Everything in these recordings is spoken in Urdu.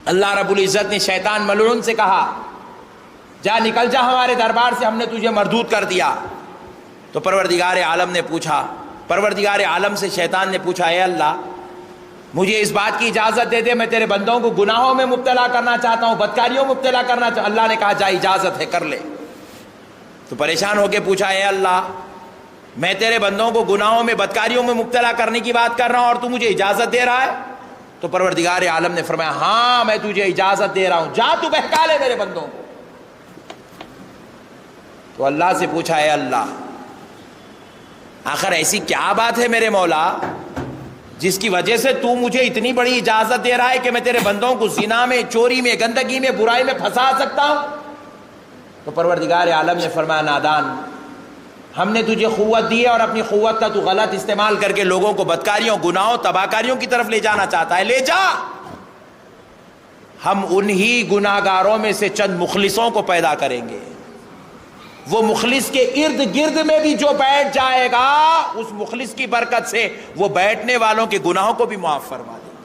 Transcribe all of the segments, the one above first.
اللہ رب العزت نے شیطان ملعون سے کہا جا نکل جا ہمارے دربار سے، ہم نے تجھے مردود کر دیا۔ تو پروردگار عالم نے پوچھا، پروردگار عالم سے شیطان نے پوچھا اے اللہ مجھے اس بات کی اجازت دے دے، میں تیرے بندوں کو گناہوں میں مبتلا کرنا چاہتا ہوں، بدکاریوں میں مبتلا کرنا چاہتا ہوں۔ اللہ نے کہا جا اجازت ہے، کر لے۔ تو پریشان ہو کے پوچھا اے اللہ میں تیرے بندوں کو گناہوں میں بدکاریوں میں مبتلا کرنے کی بات کر رہا ہوں اور تو مجھے اجازت دے رہا ہے؟ تو پروردگار عالم نے فرمایا ہاں میں تجھے اجازت دے رہا ہوں، جا تو بہکا لے میرے بندوں کو۔ تو اللہ سے پوچھا اے اللہ آخر ایسی کیا بات ہے میرے مولا جس کی وجہ سے تو مجھے اتنی بڑی اجازت دے رہا ہے کہ میں تیرے بندوں کو زنا میں، چوری میں، گندگی میں، برائی میں پھنسا سکتا ہوں؟ تو پروردگار عالم نے فرمایا نادان، ہم نے تجھے قوت دی ہے اور اپنی قوت کا تو غلط استعمال کر کے لوگوں کو بدکاریوں، گناہوں، تباہکاریوں کی طرف لے جانا چاہتا ہے، لے جا۔ ہم انہی گناہگاروں میں سے چند مخلصوں کو پیدا کریں گے، وہ مخلص کے ارد گرد میں بھی جو بیٹھ جائے گا اس مخلص کی برکت سے وہ بیٹھنے والوں کے گناہوں کو بھی معاف فرما دیں گے،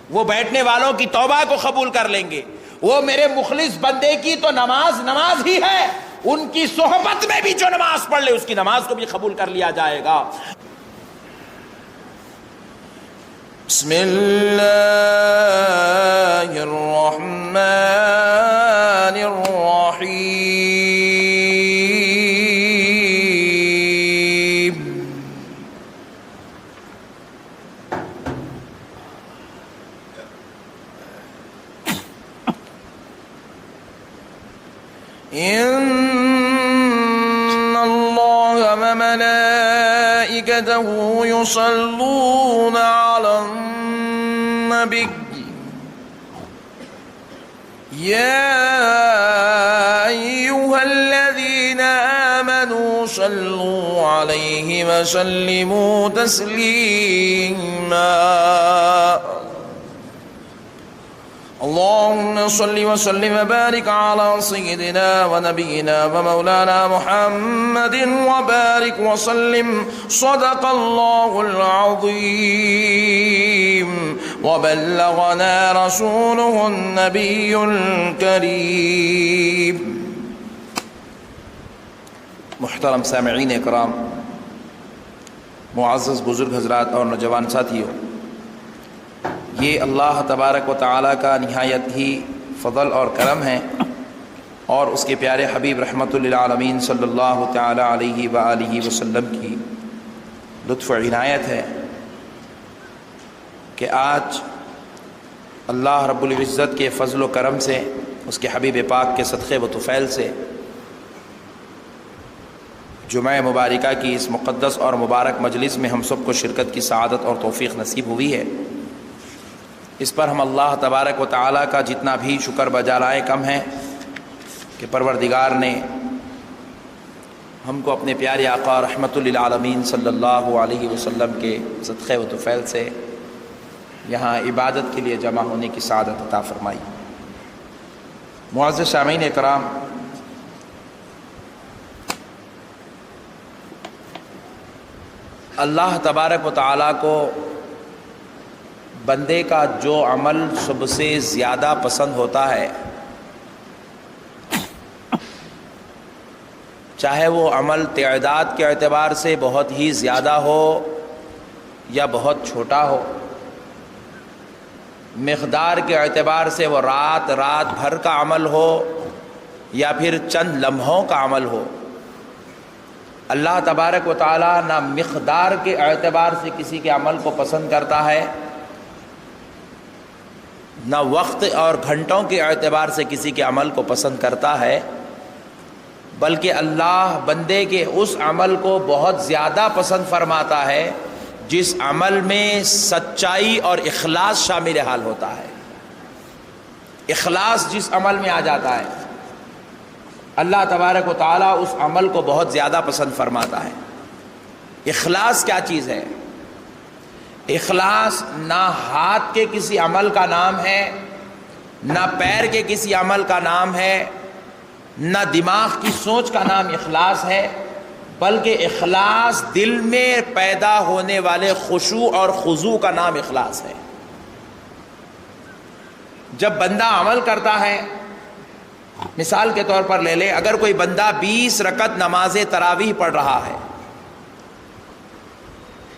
وہ بیٹھنے والوں کی توبہ کو قبول کر لیں گے۔ وہ میرے مخلص بندے کی تو نماز ہی ہے، ان کی صحبت میں بھی جو نماز پڑھ لے اس کی نماز کو بھی قبول کر لیا جائے گا۔ بسم اللہ الرحمن الرحیم۔ وملائكته يصلون على النبي يا أيها الذين آمنوا صلوا عليه وسلموا تسليما اللهم صل وسلم وبارك على سيدنا ونبينا ومولانا محمد وبارك وسلم صدق الله العظيم وبلغنا رسوله النبي الكريم۔ محترم سامعین اکرام، معزز بزرگ حضرات اور نوجوان ساتھیوں، یہ اللہ تبارک و تعالیٰ کا نہایت ہی فضل اور کرم ہے اور اس کے پیارے حبیب رحمت للعالمین صلی اللہ تعالیٰ علیہ وآلہ وسلم کی لطف و عنایت ہے کہ آج اللہ رب العزت کے فضل و کرم سے، اس کے حبیب پاک کے صدقے و طفیل سے جمعہ مبارکہ کی اس مقدس اور مبارک مجلس میں ہم سب کو شرکت کی سعادت اور توفیق نصیب ہوئی ہے۔ اس پر ہم اللہ تبارک و تعالیٰ کا جتنا بھی شکر بجا لائیں کم ہے کہ پروردگار نے ہم کو اپنے پیارے آقا رحمت للعالمین صلی اللہ علیہ وسلم کے صدقے و طفیل سے یہاں عبادت کے لیے جمع ہونے کی سعادت عطا فرمائی۔ معزز سامعین اکرام، اللہ تبارک و تعالیٰ کو بندے کا جو عمل سب سے زیادہ پسند ہوتا ہے، چاہے وہ عمل تعداد کے اعتبار سے بہت ہی زیادہ ہو یا بہت چھوٹا ہو، مقدار کے اعتبار سے وہ رات بھر کا عمل ہو یا پھر چند لمحوں کا عمل ہو، اللہ تبارک و تعالیٰ نہ مقدار کے اعتبار سے کسی کے عمل کو پسند کرتا ہے، نہ وقت اور گھنٹوں کے اعتبار سے کسی کے عمل کو پسند کرتا ہے، بلکہ اللہ بندے کے اس عمل کو بہت زیادہ پسند فرماتا ہے جس عمل میں سچائی اور اخلاص شامل حال ہوتا ہے۔ اخلاص جس عمل میں آ جاتا ہے اللہ تبارک و تعالیٰ اس عمل کو بہت زیادہ پسند فرماتا ہے۔ اخلاص کیا چیز ہے؟ اخلاص نہ ہاتھ کے کسی عمل کا نام ہے، نہ پیر کے کسی عمل کا نام ہے، نہ دماغ کی سوچ کا نام اخلاص ہے، بلکہ اخلاص دل میں پیدا ہونے والے خشوع اور خضوع کا نام اخلاص ہے۔ جب بندہ عمل کرتا ہے، مثال کے طور پر لے لے، اگر کوئی بندہ 20 رکعت نماز تراویح پڑھ رہا ہے،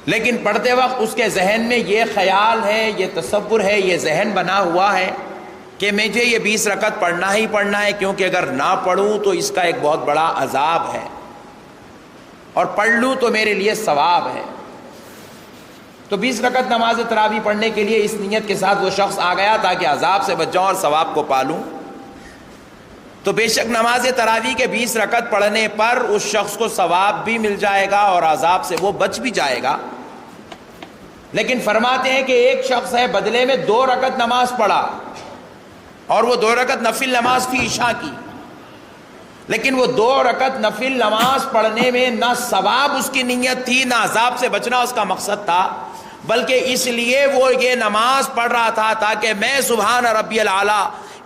لیکن پڑھتے وقت اس کے ذہن میں یہ خیال ہے، یہ تصور ہے، یہ ذہن بنا ہوا ہے کہ مجھے یہ 20 رکعت پڑھنا ہی پڑھنا ہے، کیونکہ اگر نہ پڑھوں تو اس کا ایک بہت بڑا عذاب ہے، اور پڑھ لوں تو میرے لیے ثواب ہے، تو 20 رکعت نماز تراویح پڑھنے کے لیے اس نیت کے ساتھ وہ شخص آ گیا تاکہ عذاب سے بچ جاؤں اور ثواب کو پالوں، تو بے شک نماز تراویح کے 20 رکعت پڑھنے پر اس شخص کو ثواب بھی مل جائے گا اور عذاب سے وہ بچ بھی جائے گا۔ لیکن فرماتے ہیں کہ ایک شخص ہے بدلے میں 2 رکعت نماز پڑھا، اور وہ 2 رکعت نفل نماز تھی عشاء کی، لیکن وہ 2 رکعت نفل نماز پڑھنے میں نہ ثواب اس کی نیت تھی، نہ عذاب سے بچنا اس کا مقصد تھا، بلکہ اس لیے وہ یہ نماز پڑھ رہا تھا تاکہ میں سبحان ربی العلیٰ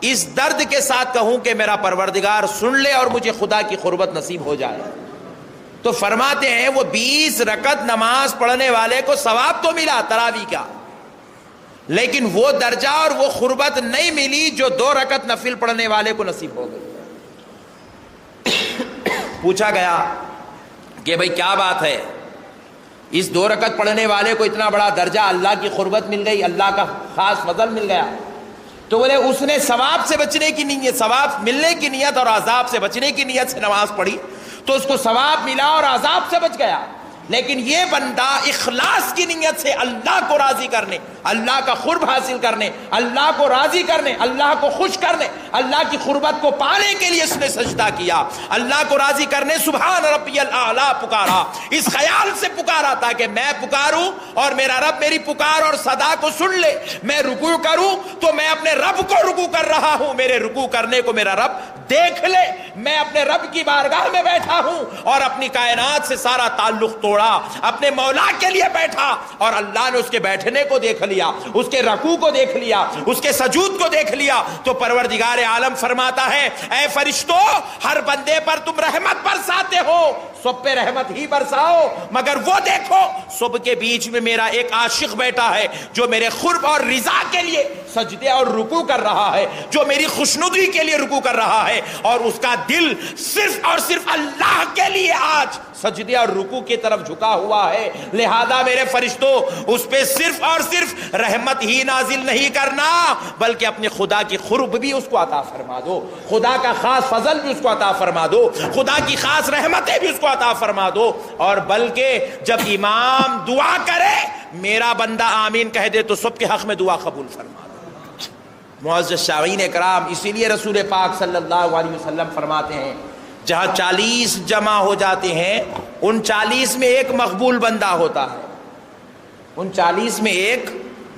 اس درد کے ساتھ کہوں کہ میرا پروردگار سن لے اور مجھے خدا کی قربت نصیب ہو جائے۔ تو فرماتے ہیں وہ 20 رکعت نماز پڑھنے والے کو ثواب تو ملا تراویح کا، لیکن وہ درجہ اور وہ قربت نہیں ملی جو 2 رکعت نفل پڑھنے والے کو نصیب ہو گئی۔ پوچھا گیا کہ بھئی کیا بات ہے، اس 2 رکعت پڑھنے والے کو اتنا بڑا درجہ، اللہ کی قربت مل گئی، اللہ کا خاص فضل مل گیا، تو بولے اس نے ثواب سے بچنے کی نیت، ثواب ملنے کی نیت اور عذاب سے بچنے کی نیت سے نماز پڑھی تو اس کو ثواب ملا اور عذاب سے بچ گیا، لیکن یہ بندہ اخلاص کی نیت سے اللہ کو راضی کرنے، اللہ کا قرب حاصل کرنے، اللہ کو راضی کرنے، اللہ کو خوش کرنے، اللہ کی قربت کو پانے کے لیے اس نے سجدہ کیا، اللہ کو راضی کرنے سبحان ربی الاعلیٰ پکارا، اس خیال سے پکارا تاکہ میں پکاروں اور میرا رب میری پکار اور صدا کو سن لے، میں رکوع کروں تو میں اپنے رب کو رکوع کر رہا ہوں، میرے رکوع کرنے کو میرا رب دیکھ لے، میں اپنے رب کی بارگاہ میں بیٹھا ہوں اور اپنی کائنات سے سارا تعلق توڑا، اپنے مولا کے لیے بیٹھا، اور اللہ نے اس کے بیٹھنے کو دیکھ لیا، اس کے رکوع کو دیکھ لیا، اس کے سجود کو دیکھ لیا، تو پروردگار عالم فرماتا ہے اے فرشتو، ہر بندے پر تم رحمت برساتے ہو، سب پہ رحمت ہی برساؤ، مگر وہ دیکھو سب کے بیچ میں میرا ایک عاشق بیٹا ہے جو میرے قرب اور رضا کے لیے سجدے اور رکوع کر رہا ہے، جو میری خوشنودی کے لیے رکوع کر رہا ہے، اور اس کا دل صرف اور صرف اللہ کے لیے آج سجدے اور رکوع کی طرف جھکا ہوا ہے، لہذا میرے فرشتوں اس پہ صرف اور صرف رحمت ہی نازل نہیں کرنا بلکہ اپنے خدا کی قرب بھی اس کو عطا فرما دو، خدا کا خاص فضل بھی اس کو عطا فرما دو، خدا کی خاص رحمتیں بھی اس کو عطا فرما دو، اور بلکہ جب امام دعا کرے میرا بندہ آمین کہہ دے تو سب کے حق میں دعا قبول فرما دو۔ معزز شاہین اکرام، اسی لیے رسول پاک صلی اللہ علیہ وسلم فرماتے ہیں جہاں 40 جمع ہو جاتے ہیں ان 40 میں ایک مقبول بندہ ہوتا ہے، ان 40 میں ایک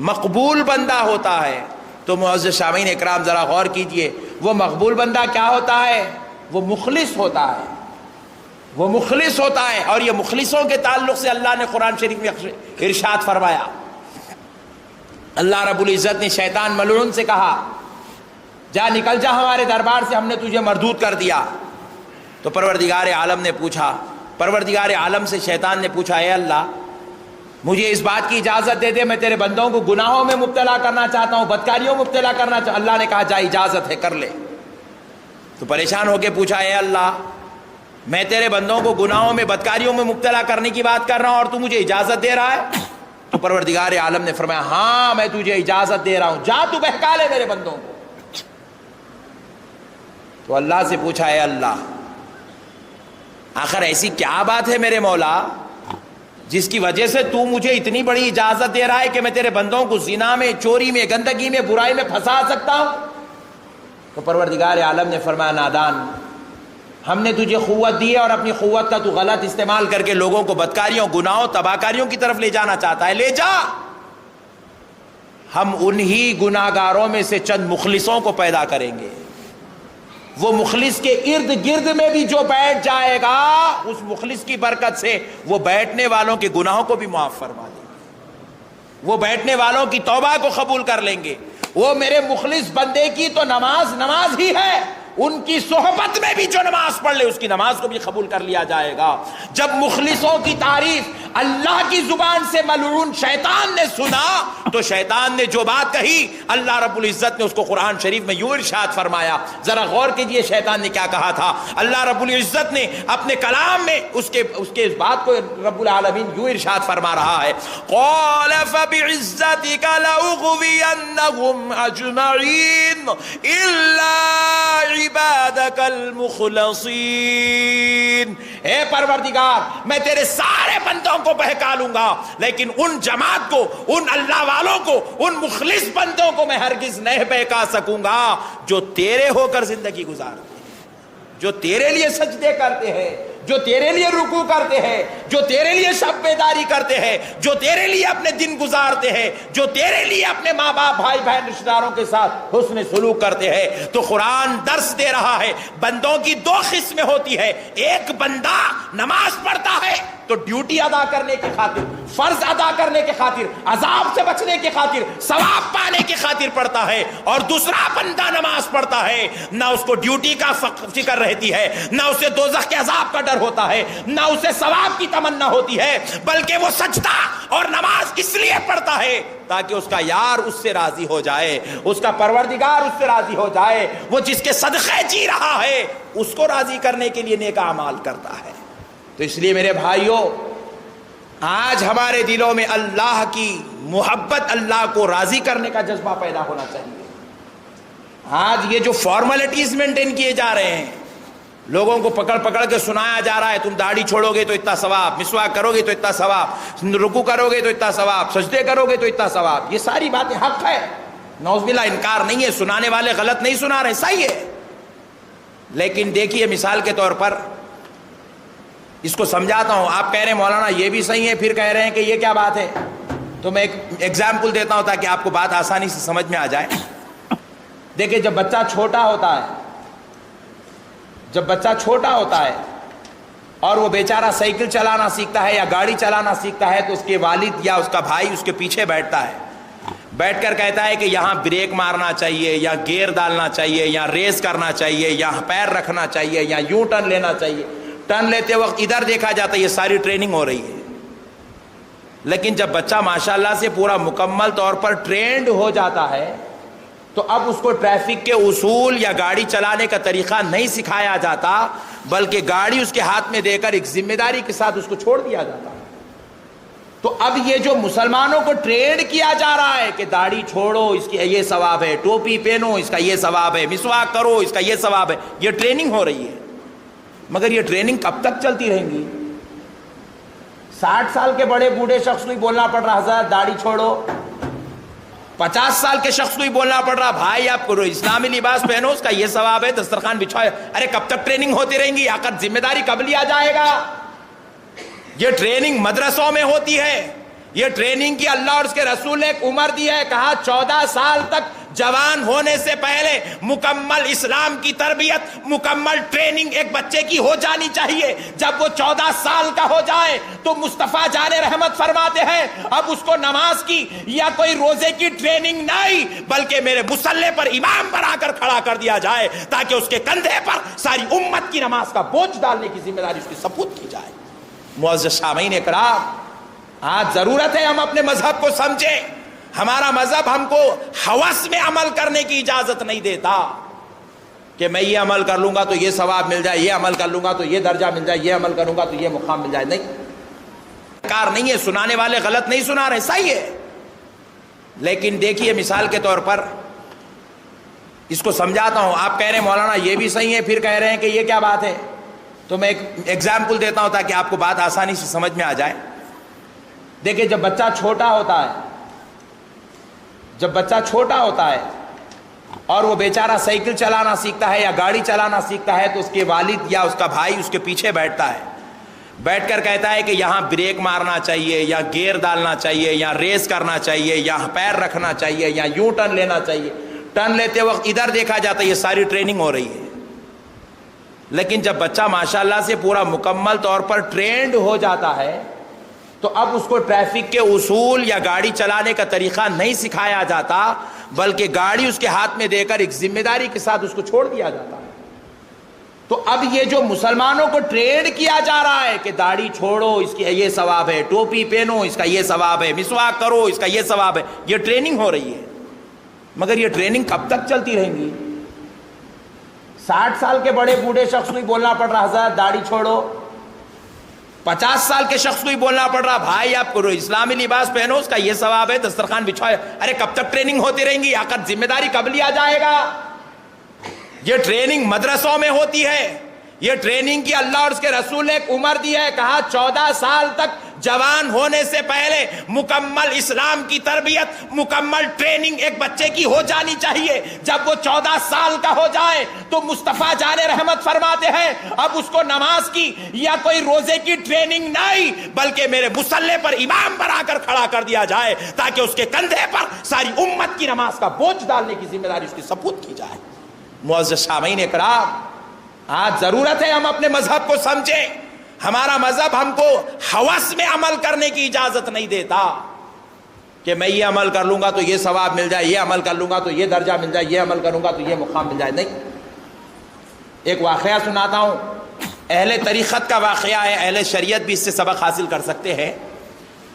مقبول بندہ ہوتا ہے۔ تو معزز شاہین اکرام ذرا غور کیجئے، وہ مقبول بندہ کیا ہوتا ہے؟ وہ مخلص ہوتا ہے، وہ مخلص ہوتا ہے، اور یہ مخلصوں کے تعلق سے اللہ نے قرآن شریف میں ارشاد فرمایا، اللہ رب العزت نے شیطان ملعون سے کہا جا نکل جا ہمارے دربار سے، ہم نے تجھے مردود کر دیا۔ تو پروردگار عالم نے پوچھا، پروردگار عالم سے شیطان نے پوچھا اے اللہ مجھے اس بات کی اجازت دے دے، میں تیرے بندوں کو گناہوں میں مبتلا کرنا چاہتا ہوں، بدکاریوں میں مبتلا کرنا چاہتا ہوں۔ اللہ نے کہا جا اجازت ہے، کر لے۔ تو پریشان ہو کے پوچھا اے اللہ میں تیرے بندوں کو گناہوں میں بدکاریوں میں مبتلا کرنے کی بات کر رہا ہوں اور تو مجھے اجازت دے رہا ہے؟ تو پروردگار عالم نے فرمایا ہاں میں تجھے اجازت دے رہا ہوں، جا تو بہکا لے میرے بندوں کو۔ تو اللہ سے پوچھا اے اللہ آخر ایسی کیا بات ہے میرے مولا جس کی وجہ سے تو مجھے اتنی بڑی اجازت دے رہا ہے کہ میں تیرے بندوں کو زنا میں، چوری میں، گندگی میں، برائی میں پھنسا سکتا ہوں؟ تو پروردگار عالم نے فرمایا نادان، ہم نے تجھے قوت دی ہے اور اپنی قوت کا تو غلط استعمال کر کے لوگوں کو بدکاریوں، گناہوں، تباہکاریوں کی طرف لے جانا چاہتا ہے، لے جا۔ ہم انہی گناہگاروں میں سے چند مخلصوں کو پیدا کریں گے، وہ مخلص کے ارد گرد میں بھی جو بیٹھ جائے گا اس مخلص کی برکت سے وہ بیٹھنے والوں کے گناہوں کو بھی معاف فرما دیں گے، وہ بیٹھنے والوں کی توبہ کو قبول کر لیں گے۔ وہ میرے مخلص بندے کی تو نماز ہی ہے، ان کی صحبت میں بھی جو نماز پڑھ لے اس کی نماز کو بھی قبول کر لیا جائے گا۔ جب مخلصوں کی تعریف اللہ کی زبان سے ملعون شیطان نے سنا تو شیطان نے جو بات کہی اللہ رب العزت نے اس کو قرآن شریف میں یوں ارشاد فرمایا۔ ذرا غور کیجئے شیطان نے کیا کہا تھا۔ اللہ رب العزت نے اپنے کلام میں اس کے اس بات کو رب العالمین یوں ارشاد فرما رہا ہے، قال فبعزتك لأغوينهم اجمعین الا عبادك المخلصین۔ اے پروردگار میں تیرے سارے بندوں کو بہکا لوں گا، لیکن ان جماعت کو، ان اللہ والوں کو، ان مخلص بندوں کو میں ہرگز نہیں بہکا سکوں گا جو تیرے ہو کر زندگی گزارتے ہیں، جو تیرے لیے سجدے کرتے ہیں، جو تیرے لیے رکوع کرتے ہیں، جو تیرے لیے شب بیداری کرتے ہیں، جو تیرے لیے اپنے دن گزارتے ہیں، جو تیرے لیے اپنے ماں باپ بھائی بہن رشتہ داروں کے ساتھ حسن سلوک کرتے ہیں۔ تو قرآن درس دے رہا ہے بندوں کی دو قسمیں ہوتی ہے، ایک بندہ نماز پڑھتا ہے تو ڈیوٹی ادا کرنے کی خاطر، فرض ادا کرنے کی خاطر، عذاب سے بچنے کی خاطر، ثواب پانے کی خاطر پڑھتا ہے، اور دوسرا بندہ نماز پڑھتا ہے نہ اس کو ڈیوٹی کا فکر رہتی ہے، نہ اسے دوزخ کے عذاب کا ڈر ہوتا ہے، نہ اسے ثواب کی تمنا ہوتی ہے، بلکہ وہ سجدہ اور نماز اس لیے پڑھتا ہے تاکہ اس کا یار اس سے راضی ہو جائے، اس کا پروردگار اس سے راضی ہو جائے، وہ جس کے صدقے جی رہا ہے اس کو راضی کرنے کے لیے نیک اعمال کرتا ہے۔ تو اس لیے میرے بھائیوں، آج ہمارے دلوں میں اللہ کی محبت، اللہ کو راضی کرنے کا جذبہ پیدا ہونا چاہیے۔ آج یہ جو فارمیلٹیز مینٹین کیے جا رہے ہیں، لوگوں کو پکڑ پکڑ کے سنایا جا رہا ہے تم داڑھی چھوڑو گے تو اتنا ثواب، مسواک کرو گے تو اتنا ثواب، رکوع کرو گے تو اتنا ثواب، سجدے کرو گے تو اتنا ثواب، یہ ساری باتیں حق ہے، نعوذ باللہ انکار نہیں ہے، سنانے والے غلط نہیں سنا رہے، صحیح ہے۔ لیکن دیکھیے مثال کے طور پر اس کو سمجھاتا ہوں، آپ کہہ رہے ہیں مولانا یہ بھی صحیح ہے، پھر کہہ رہے ہیں کہ یہ کیا بات ہے، تو میں ایک ایگزامپل دیتا ہوں تاکہ آپ کو بات آسانی سے سمجھ میں آ جائے۔ دیکھیں جب بچہ چھوٹا ہوتا ہے، جب بچہ چھوٹا ہوتا ہے اور وہ بیچارہ سائیکل چلانا سیکھتا ہے یا گاڑی چلانا سیکھتا ہے تو اس کے والد یا اس کا بھائی اس کے پیچھے بیٹھتا ہے، بیٹھ کر کہتا ہے کہ یہاں بریک مارنا چاہیے یا گیئر ڈالنا چاہیے یا ریس کرنا چاہیے یا پیر رکھنا چاہیے یا یوں ٹرن لینا چاہیے، ٹرن لیتے وقت ادھر دیکھا جاتا ہے، یہ ساری ٹریننگ ہو رہی ہے۔ لیکن جب بچہ ماشاءاللہ سے پورا مکمل طور پر ٹرینڈ ہو جاتا ہے تو اب اس کو ٹریفک کے اصول یا گاڑی چلانے کا طریقہ نہیں سکھایا جاتا، بلکہ گاڑی اس کے ہاتھ میں دے کر ایک ذمہ داری کے ساتھ اس کو چھوڑ دیا جاتا ہے۔ تو اب یہ جو مسلمانوں کو ٹرینڈ کیا جا رہا ہے کہ داڑھی چھوڑو اس کی یہ ثواب ہے، ٹوپی پہنو اس کا یہ ثواب ہے، مسواک کرو اس کا یہ ثواب ہے، یہ ٹریننگ ہو رہی ہے۔ مگر یہ ٹریننگ کب تک چلتی رہیں گی؟ 60 سال کے بڑے بوڑھے شخص کو ہی بولنا پڑ رہا حضرت داڑھی چھوڑو، 50 سال کے شخص کو ہی بولنا پڑ رہا بھائی آپ کو اسلامی لباس پہنو اس کا یہ ثواب ہے، دسترخوان بچھاؤ۔ ارے کب تک ٹریننگ ہوتی رہیں گی؟ آخر ذمہ داری کب لیا جائے گا؟ یہ ٹریننگ مدرسوں میں ہوتی ہے، یہ ٹریننگ کی اللہ اور اس کے رسول نے ایک عمر دی ہے، کہا 14 سال تک جوان ہونے سے پہلے مکمل اسلام کی تربیت، مکمل ٹریننگ ایک بچے کی ہو جانی چاہیے۔ جب وہ 14 سال کا ہو جائے تو مصطفیٰ جان رحمت فرماتے ہیں اب اس کو نماز کی یا کوئی روزے کی ٹریننگ نہیں، بلکہ میرے مصلی پر امام بنا کر کھڑا کر دیا جائے تاکہ اس کے کندھے پر ساری امت کی نماز کا بوجھ ڈالنے کی ذمہ داری اس کی سپرد کی جائے۔ معزز سامعین اکرام، آج ضرورت ہے ہم اپنے مذہب کو سمجھیں۔ ہمارا مذہب ہم کو ہوس میں عمل کرنے کی اجازت نہیں دیتا کہ میں یہ عمل کر لوں گا تو یہ ثواب مل جائے، یہ عمل کر لوں گا تو یہ درجہ مل جائے، یہ عمل کروں گا تو یہ مقام مل جائے، نہیں، کار نہیں ہے، سنانے والے غلط نہیں سنا رہے، صحیح ہے۔ لیکن دیکھیے مثال کے طور پر اس کو سمجھاتا ہوں، آپ کہہ رہے ہیں مولانا یہ بھی صحیح ہے، پھر کہہ رہے ہیں کہ یہ کیا بات ہے، تو میں ایک ایگزامپل دیتا ہوں تاکہ آپ کو بات آسانی سے سمجھ میں آ جائے۔ دیکھیں جب بچہ چھوٹا ہوتا ہے، جب بچہ چھوٹا ہوتا ہے اور وہ بیچارہ سائیکل چلانا سیکھتا ہے یا گاڑی چلانا سیکھتا ہے تو اس کے والد یا اس کا بھائی اس کے پیچھے بیٹھتا ہے، بیٹھ کر کہتا ہے کہ یہاں بریک مارنا چاہیے یا گیئر ڈالنا چاہیے یا ریس کرنا چاہیے یا پیر رکھنا چاہیے یا یوں ٹرن لینا چاہیے، ٹرن لیتے وقت ادھر دیکھا جاتا ہے، یہ ساری ٹریننگ ہو رہی ہے۔ لیکن جب بچہ ماشاءاللہ سے پورا مکمل طور پر ٹرینڈ ہو جاتا ہے تو اب اس کو ٹریفک کے اصول یا گاڑی چلانے کا طریقہ نہیں سکھایا جاتا، بلکہ گاڑی اس کے ہاتھ میں دے کر ایک ذمہ داری کے ساتھ اس کو چھوڑ دیا جاتا ہے۔ تو اب یہ جو مسلمانوں کو ٹرینڈ کیا جا رہا ہے کہ داڑھی چھوڑو اس کی یہ ثواب ہے، ٹوپی پہنو اس کا یہ ثواب ہے، مسواک کرو اس کا یہ ثواب ہے، یہ ٹریننگ ہو رہی ہے. مگر یہ ٹریننگ کب تک چلتی رہیں گی؟ 60 سال کے بڑے بوڑھے شخص کو ہی بولنا پڑ رہا حضرت داڑھی چھوڑو، 50 سال کے شخص کو ہی بولنا پڑ رہا بھائی آپ کو اسلامی لباس پہنو اس کا یہ ثواب ہے، دسترخوان بچھاؤ. ارے کب تک ٹریننگ ہوتی رہیں گی؟ آخر ذمہ داری کب لیا جائے گا؟ یہ ٹریننگ مدرسوں میں ہوتی ہے. یہ ٹریننگ کی اللہ اور اس کے رسول نے ایک عمر دی ہے، کہا 14 سال تک جوان ہونے سے پہلے مکمل اسلام کی تربیت، مکمل ٹریننگ ایک بچے کی ہو جانی چاہیے. جب وہ 14 سال کا ہو جائے تو مصطفیٰ جان رحمت فرماتے ہیں اب اس کو نماز کی یا کوئی روزے کی ٹریننگ نہیں، بلکہ میرے مصلی پر امام بنا کر کھڑا کر دیا جائے تاکہ اس کے کندھے پر ساری امت کی نماز کا بوجھ ڈالنے کی ذمہ داری اس کی سپرد کی جائے. معزز سامعین اکرام، آج ضرورت ہے ہم اپنے مذہب کو سمجھیں. ہمارا مذہب ہم کو ہوس میں عمل کرنے کی اجازت نہیں دیتا کہ میں یہ عمل کر لوں گا تو یہ ثواب مل جائے، یہ عمل کر لوں گا تو یہ درجہ مل جائے، یہ عمل کروں گا تو یہ مقام مل جائے. نہیں. ایک واقعہ سناتا ہوں، اہل طریقت کا واقعہ ہے، اہل شریعت بھی اس سے سبق حاصل کر سکتے ہیں.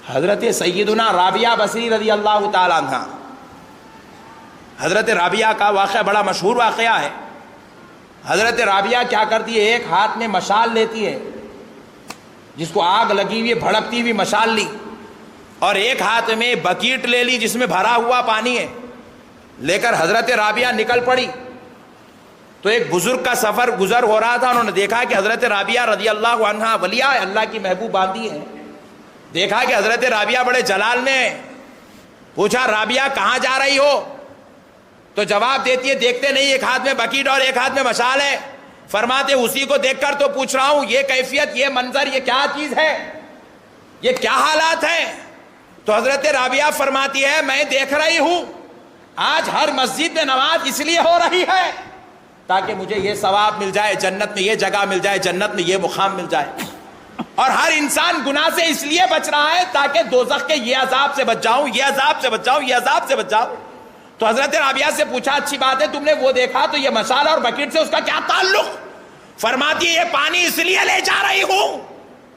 حضرت سیدنا رابعہ بصری رضی اللہ تعالیٰ عنہ، حضرت رابعہ کا واقعہ بڑا مشہور واقعہ ہے. حضرت رابعہ کیا کرتی ہے، ایک ہاتھ میں مشال لیتی ہے جس کو آگ لگی ہوئی بھڑکتی ہوئی مشال لی، اور ایک ہاتھ میں بکیٹ لے لی جس میں بھرا ہوا پانی ہے. لے کر حضرت رابعہ نکل پڑی. تو ایک بزرگ کا سفر گزر ہو رہا تھا، انہوں نے دیکھا کہ حضرت رابعہ رضی اللہ عنہا ولیہ اللہ کی محبوب باندھی ہے. دیکھا کہ حضرت رابعہ بڑے جلال میں. پوچھا رابعہ کہاں جا رہی ہو؟ تو جواب دیتی ہے دیکھتے نہیں ایک ہاتھ میں بکیٹ اور ایک ہاتھ میں مشال ہے. فرماتے اسی کو دیکھ کر تو پوچھ رہا ہوں یہ کیفیت، یہ منظر، یہ کیا چیز ہے، یہ کیا حالات ہیں؟ تو حضرت رابعہ فرماتی ہے میں دیکھ رہی ہوں آج ہر مسجد میں نماز اس لیے ہو رہی ہے تاکہ مجھے یہ ثواب مل جائے، جنت میں یہ جگہ مل جائے، جنت میں یہ مقام مل جائے. اور ہر انسان گناہ سے اس لیے بچ رہا ہے تاکہ دوزخ کے یہ عذاب سے بچ جاؤں، یہ عذاب سے بچ جاؤں، یہ عذاب سے بچ جاؤں. تو حضرت رابعہ سے پوچھا اچھی بات ہے تم نے وہ دیکھا، تو یہ مشال اور بکیٹ سے اس کا کیا تعلق؟ فرماتی ہے یہ پانی اس لیے لے جا رہی ہوں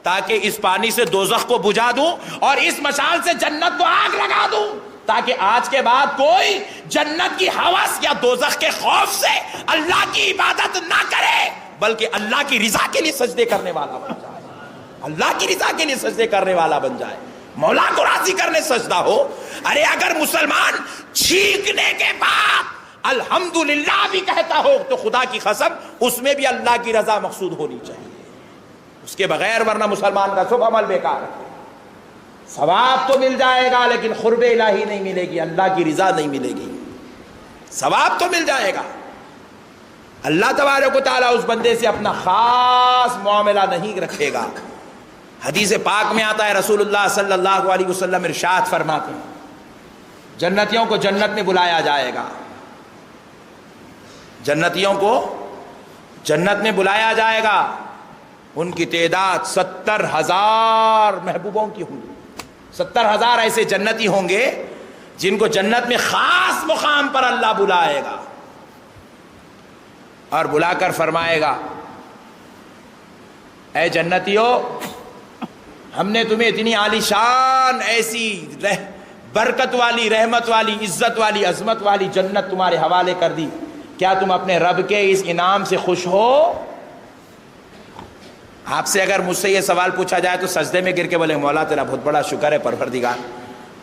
تاکہ اس پانی سے دوزخ کو بجھا دوں اور اس مشال سے جنت کو آگ لگا دوں، تاکہ آج کے بعد کوئی جنت کی ہوس یا دوزخ کے خوف سے اللہ کی عبادت نہ کرے بلکہ اللہ کی رضا کے لیے سجدے کرنے والا بن جائے. اللہ کی رضا کے لیے سجدے کرنے والا بن جائے، مولا کو راضی کرنے سجدہ ہو. ارے اگر مسلمان چھینکنے کے بعد الحمدللہ بھی کہتا ہو تو خدا کی قسم اس میں بھی اللہ کی رضا مقصود ہونی چاہیے، اس کے بغیر ورنہ مسلمان کا سب عمل بیکار ہے. ثواب تو مل جائے گا لیکن قرب الہی نہیں ملے گی، اللہ کی رضا نہیں ملے گی. ثواب تو مل جائے گا، اللہ تبارک و تعالیٰ اس بندے سے اپنا خاص معاملہ نہیں رکھے گا. حدیث پاک میں آتا ہے رسول اللہ صلی اللہ علیہ وسلم ارشاد فرماتے ہیں جنتیوں کو جنت میں بلایا جائے گا، جنتیوں کو جنت میں بلایا جائے گا. ان کی تعداد 70,000 محبوبوں کی ہوگی. 70,000 ایسے جنتی ہوں گے جن کو جنت میں خاص مقام پر اللہ بلائے گا اور بلا کر فرمائے گا اے جنتیوں ہم نے تمہیں اتنی عالی شان ایسی برکت والی، رحمت والی، عزت والی، عظمت والی جنت تمہارے حوالے کر دی، کیا تم اپنے رب کے اس انعام سے خوش ہو؟ آپ سے اگر مجھ سے یہ سوال پوچھا جائے تو سجدے میں گر کے بولے مولا تیرا بہت بڑا شکر ہے پروردگار،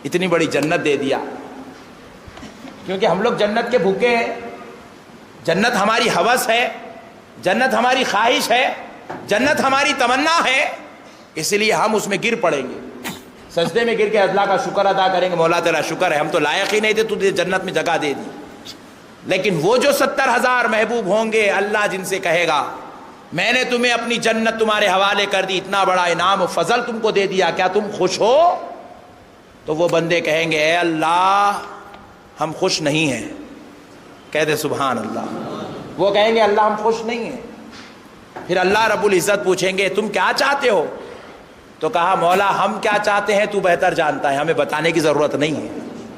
اتنی بڑی جنت دے دیا. کیونکہ ہم لوگ جنت کے بھوکے ہیں، جنت ہماری ہوس ہے، جنت ہماری خواہش ہے، جنت ہماری تمنا ہے، اس لیے ہم اس میں گر پڑیں گے، سجدے میں گر کے اللہ کا شکر ادا کریں گے مولا تیرا شکر ہے ہم تو لائق ہی نہیں تھے، تجھے جنت میں جگہ دے دی. لیکن وہ جو 70,000 محبوب ہوں گے اللہ جن سے کہے گا میں نے تمہیں اپنی جنت تمہارے حوالے کر دی، اتنا بڑا انعام و فضل تم کو دے دیا، کیا تم خوش ہو؟ تو وہ بندے کہیں گے اے اللہ ہم خوش نہیں ہیں. کہہ دے سبحان اللہ. وہ کہیں گے اللہ ہم خوش نہیں ہیں. پھر اللہ رب العزت پوچھیں گے تم کیا چاہتے ہو؟ تو کہا مولا ہم کیا چاہتے ہیں تو بہتر جانتا ہے، ہمیں بتانے کی ضرورت نہیں ہے،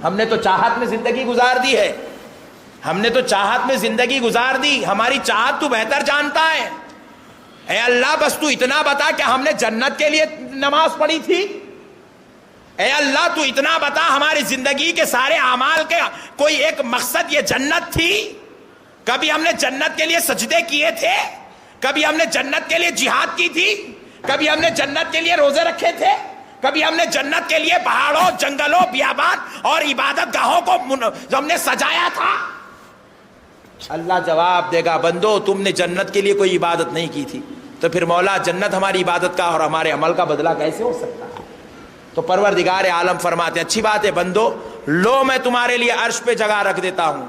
ہم نے تو چاہت میں زندگی گزار دی ہے، ہم نے تو چاہت میں زندگی گزار دی، ہماری چاہت تو بہتر جانتا ہے. اے اللہ بس تو اتنا بتا کہ ہم نے جنت کے لیے نماز پڑھی تھی؟ اے اللہ تو اتنا بتا ہماری زندگی کے سارے اعمال کے کوئی ایک مقصد یہ جنت تھی؟ کبھی ہم نے جنت کے لیے سجدے کیے تھے؟ کبھی ہم نے جنت کے لیے جہاد کی تھی؟ کبھی ہم نے جنت کے لیے روزے رکھے تھے؟ کبھی ہم نے جنت کے لیے پہاڑوں، جنگلوں، بیابان اور عبادت گاہوں کو ہم نے سجایا تھا؟ اللہ جواب دے گا بندو تم نے جنت کے لیے کوئی عبادت نہیں کی تھی، تو پھر مولا جنت ہماری عبادت کا اور ہمارے عمل کا بدلہ کیسے ہو سکتا ہے؟ تو پروردگار عالم فرماتے ہیں اچھی بات ہے بندو، لو میں تمہارے لیے عرش پہ جگہ رکھ دیتا ہوں،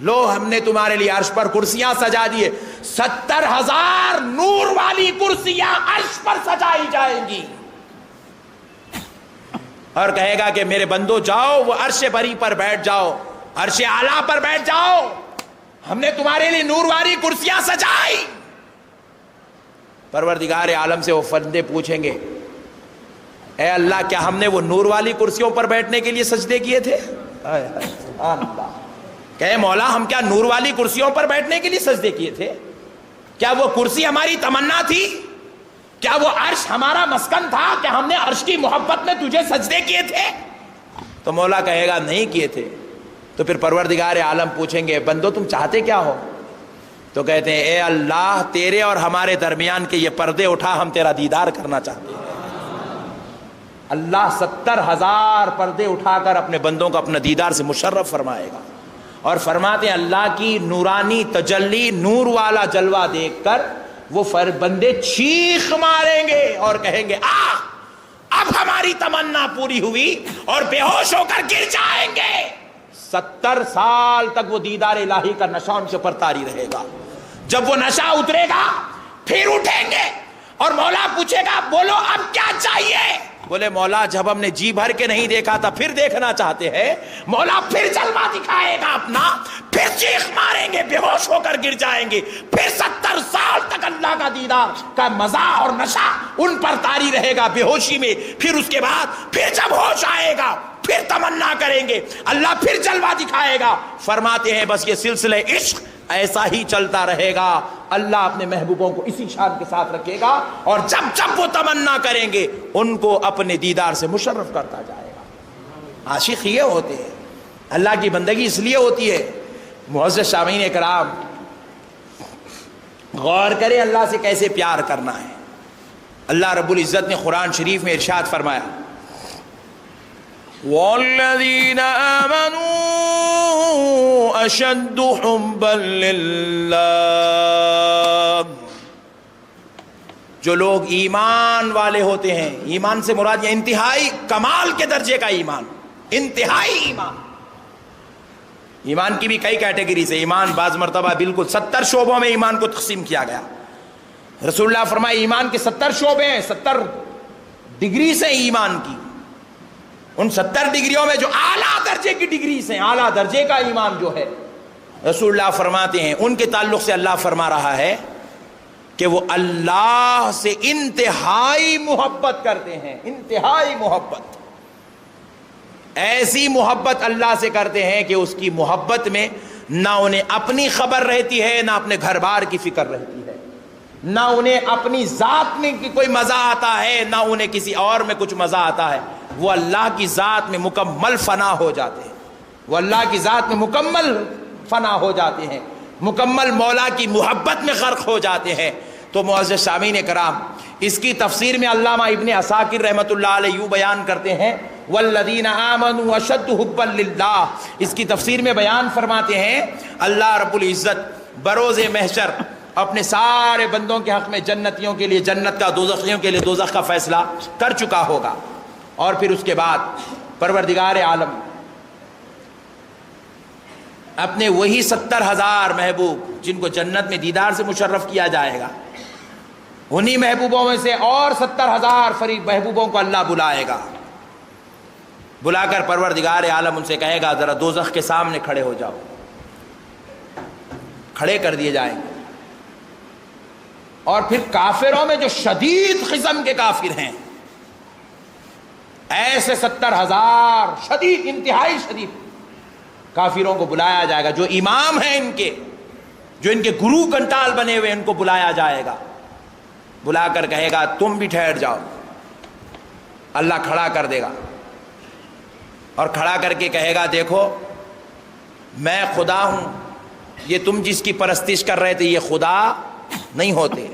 لو ہم نے تمہارے لیے عرش پر کرسیاں سجا دیے، 70,000 نور والی کرسیاں عرش پر سجائی جائیں گی، اور کہے گا کہ میرے بندو جاؤ وہ عرش بری پر بیٹھ جاؤ، عرش اعلیٰ پر بیٹھ جاؤ، ہم نے تمہارے لیے نور والی کرسیاں سجائی۔ پروردگار عالم سے وہ بندے پوچھیں گے اے اللہ کیا ہم نے وہ نور والی کرسیوں پر بیٹھنے کے لیے سجدے کیے تھے؟ سبحان اللہ، کہے مولا ہم کیا نور والی کرسیوں پر بیٹھنے کے لیے سجدے کیے تھے؟ کیا وہ کرسی ہماری تمنا تھی؟ کیا وہ عرش ہمارا مسکن تھا کہ ہم نے عرش کی محبت میں تجھے سجدے کیے تھے؟ تو مولا کہے گا نہیں کیے تھے۔ تو پھر پروردگار عالم پوچھیں گے بندو تم چاہتے کیا ہو؟ تو کہتے ہیں اے اللہ تیرے اور ہمارے درمیان کے یہ پردے اٹھا، ہم تیرا دیدار کرنا چاہتے ہیں۔ اللہ 70,000 پردے اٹھا کر اپنے بندوں کو اپنا دیدار سے مشرف فرمائے گا، اور فرماتے ہیں اللہ کی نورانی تجلی، نور والا جلوہ دیکھ کر وہ بندے چیخ ماریں گے اور کہیں گے اب ہماری تمنا پوری ہوئی، اور بے ہوش ہو کر گر جائیں گے۔ 70 سال تک وہ دیدار الہی کا نشہ ان سے پر طاری رہے گا۔ جب وہ نشہ اترے گا پھر اٹھیں گے، اور مولا پوچھے گا بولو اب کیا چاہیے؟ بولے مولا جب ہم نے جی بھر کے نہیں دیکھا تھا پھر دیکھنا چاہتے ہیں۔ مولا پھر جلوہ دکھائے گا اپنا، پھر چیخ ماریں گے، بے ہوش ہو کر گر جائیں گے، پھر 70 سال تک اللہ کا دیدار کا مزہ اور نشہ ان پر طاری رہے گا بے ہوشی میں۔ پھر اس کے بعد پھر جب ہوش آئے گا پھر تمنا کریں گے، اللہ پھر جلوہ دکھائے گا۔ فرماتے ہیں بس یہ سلسلہ عشق ایسا ہی چلتا رہے گا، اللہ اپنے محبوبوں کو اسی شان کے ساتھ رکھے گا، اور جب جب وہ تمنا کریں گے ان کو اپنے دیدار سے مشرف کرتا جائے گا۔ عاشق یہ ہوتے ہیں، اللہ کی بندگی اس لیے ہوتی ہے۔ معزز سامعین کرام غور کریں اللہ سے کیسے پیار کرنا ہے۔ اللہ رب العزت نے قرآن شریف میں ارشاد فرمایا وَالَّذِينَ آمَنُوا أَشَدُّ حُبًّا لِلَّهِ، جو لوگ ایمان والے ہوتے ہیں، ایمان سے مراد یہ انتہائی کمال کے درجے کا ایمان، انتہائی ایمان۔ ایمان کی بھی کئی کیٹیگریز ہے، ایمان بعض مرتبہ بالکل 70 شعبوں میں ایمان کو تقسیم کیا گیا۔ رسول اللہ فرمائے ایمان کے 70 شعبے ہیں، 70 ڈگریز ہیں ایمان کی۔ ان 70 ڈگریوں میں جو اعلیٰ درجے کی ڈگریز ہیں، اعلیٰ درجے کا ایمان جو ہے، رسول اللہ فرماتے ہیں ان کے تعلق سے اللہ فرما رہا ہے کہ وہ اللہ سے انتہائی محبت کرتے ہیں، انتہائی محبت، ایسی محبت اللہ سے کرتے ہیں کہ اس کی محبت میں نہ انہیں اپنی خبر رہتی ہے، نہ اپنے گھر بار کی فکر رہتی ہے، نہ انہیں اپنی ذات میں کوئی مزہ آتا ہے، نہ انہیں کسی اور میں کچھ مزہ آتا ہے۔ وہ اللہ کی ذات میں مکمل فنا ہو جاتے ہیں، وہ اللہ کی ذات میں مکمل فنا ہو جاتے ہیں، مکمل مولا کی محبت میں غرق ہو جاتے ہیں۔ تو معزز سامعین کرام اس کی تفسیر میں علامہ ابن عساکر رحمۃ اللہ علیہ یوں بیان کرتے ہیں والذین آمنوا اشد حبا للہ، اس کی تفسیر میں بیان فرماتے ہیں اللہ رب العزت بروز محشر اپنے سارے بندوں کے حق میں جنتیوں کے لیے جنت کا، دوزخیوں کے لیے دوزخ کا فیصلہ کر چکا ہوگا، اور پھر اس کے بعد پروردگار عالم اپنے وہی 70,000 محبوب جن کو جنت میں دیدار سے مشرف کیا جائے گا، انہی محبوبوں میں سے اور 70,000 فریق محبوبوں کو اللہ بلائے گا، بلا کر پروردگار عالم ان سے کہے گا ذرا دوزخ کے سامنے کھڑے ہو جاؤ، کھڑے کر دیے جائیں گے۔ اور پھر کافروں میں جو شدید قسم کے کافر ہیں، ایسے 70,000 شدید، انتہائی شدید کافروں کو بلایا جائے گا جو امام ہیں ان کے، جو ان کے گرو کنٹال بنے ہوئے ان کو بلایا جائے گا، بلا کر کہے گا تم بھی ٹھہر جاؤ، اللہ کھڑا کر دے گا اور کھڑا کر کے کہے گا دیکھو میں خدا ہوں، یہ تم جس کی پرستش کر رہے تھے یہ خدا نہیں ہوتے۔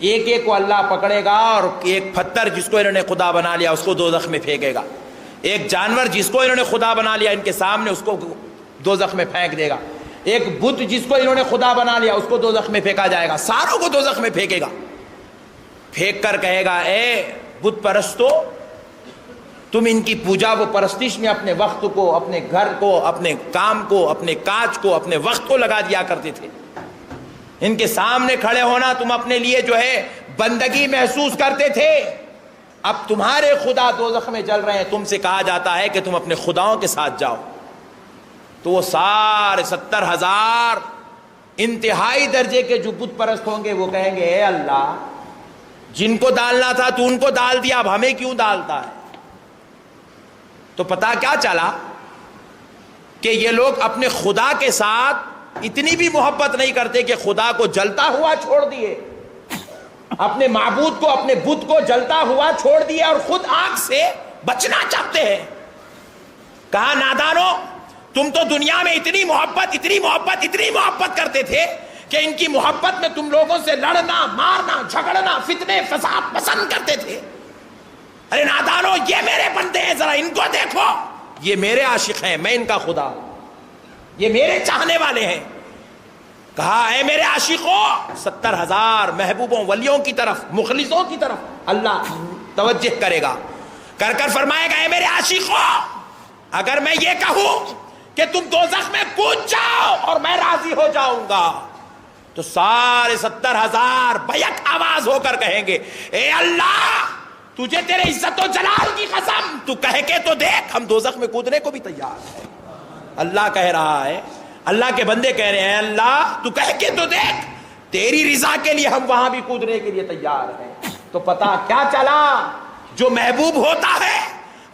ایک ایک کو اللہ پکڑے گا اور ایک پتھر جس کو انہوں نے خدا بنا لیا اس کو دوزخ میں پھینکے گا، ایک جانور جس کو انہوں نے خدا بنا لیا ان کے سامنے اس کو دوزخ میں پھینک دے گا، ایک بت جس کو انہوں نے خدا بنا لیا اس کو دوزخ میں پھینکا جائے گا، ساروں کو دوزخ میں پھینکے گا، پھینک کر کہے گا اے بت پرستو تم ان کی پوجا و پرستش میں اپنے وقت کو، اپنے گھر کو، اپنے کام کو، اپنے کاج کو، اپنے وقت کو لگا دیا کرتے تھے، ان کے سامنے کھڑے ہونا تم اپنے لیے جو ہے بندگی محسوس کرتے تھے، اب تمہارے خدا دوزخ میں جل رہے ہیں، تم سے کہا جاتا ہے کہ تم اپنے خداؤں کے ساتھ جاؤ۔ تو وہ سارے 70,000 انتہائی درجے کے جو بت پرست ہوں گے وہ کہیں گے اے اللہ جن کو ڈالنا تھا تو ان کو ڈال دیا، اب ہمیں کیوں ڈالتا ہے؟ تو پتا کیا چلا کہ یہ لوگ اپنے خدا کے ساتھ اتنی بھی محبت نہیں کرتے کہ خدا کو جلتا ہوا چھوڑ دیے، اپنے معبود کو، اپنے بت کو جلتا ہوا چھوڑ دیے اور خود آگ سے بچنا چاہتے ہیں۔ کہا نادانو تم تو دنیا میں اتنی محبت کرتے تھے کہ ان کی محبت میں تم لوگوں سے لڑنا، مارنا، جھگڑنا، فتنے فساد پسند کرتے تھے۔ ارے نادانو یہ میرے بندے ہیں، ذرا ان کو دیکھو، یہ میرے عاشق ہیں، میں ان کا خدا ہوں، یہ میرے چاہنے والے ہیں۔ کہا اے میرے عاشقوں، 70,000 محبوبوں ولیوں کی طرف، مخلصوں کی طرف اللہ توجہ کرے گا، کر کر فرمائے گا اے میرے عاشقوں اگر میں یہ کہوں کہ تم دوزخ میں کود جاؤ اور میں راضی ہو جاؤں گا تو سارے 70,000 بیک آواز ہو کر کہیں گے اے اللہ تجھے تیرے عزت و جلال کی قسم تو کہہ کے تو دیکھ ہم دوزخ میں کودنے کو بھی تیار ہیں۔ اللہ کہہ رہا ہے، اللہ کے بندے کہہ رہے ہیں اللہ تو کہہ کے تو دیکھ تیری رضا کے لیے ہم وہاں بھی کودنے کے لیے تیار ہیں۔ تو پتا کیا چلا، جو محبوب ہوتا ہے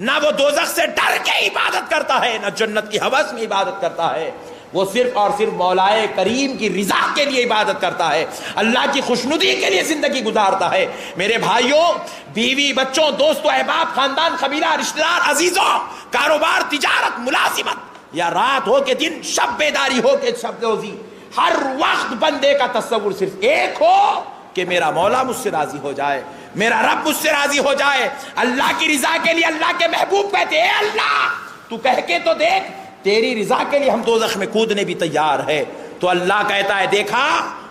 نہ وہ دوزخ سے ڈر کے عبادت کرتا ہے نہ جنت کی ہوس میں عبادت کرتا ہے، وہ صرف اور صرف مولا کریم کی رضا کے لیے عبادت کرتا ہے، اللہ کی خوشنودی کے لیے زندگی گزارتا ہے۔ میرے بھائیوں، بیوی، بچوں، دوستوں، احباب، خاندان، قبیلہ، رشتہ دار، عزیزوں، کاروبار، تجارت، ملازمت، یا رات ہو کہ دن، شب بیداری ہو کہ شب روزی، ہر وقت بندے کا تصور صرف ایک ہو کہ میرا مولا مجھ سے راضی ہو جائے، میرا رب مجھ سے راضی ہو جائے۔ اللہ کی رضا کے لیے اللہ کے محبوب کہتے ہیں اے اللہ تو کہہ کے تو دیکھ تیری رضا کے لیے ہم دوزخ میں کودنے بھی تیار ہے۔ تو اللہ کہتا ہے دیکھا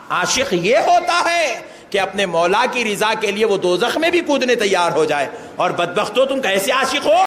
عاشق یہ ہوتا ہے کہ اپنے مولا کی رضا کے لیے وہ دوزخ میں بھی کودنے تیار ہو جائے، اور بدبختو تم کیسے عاشق ہو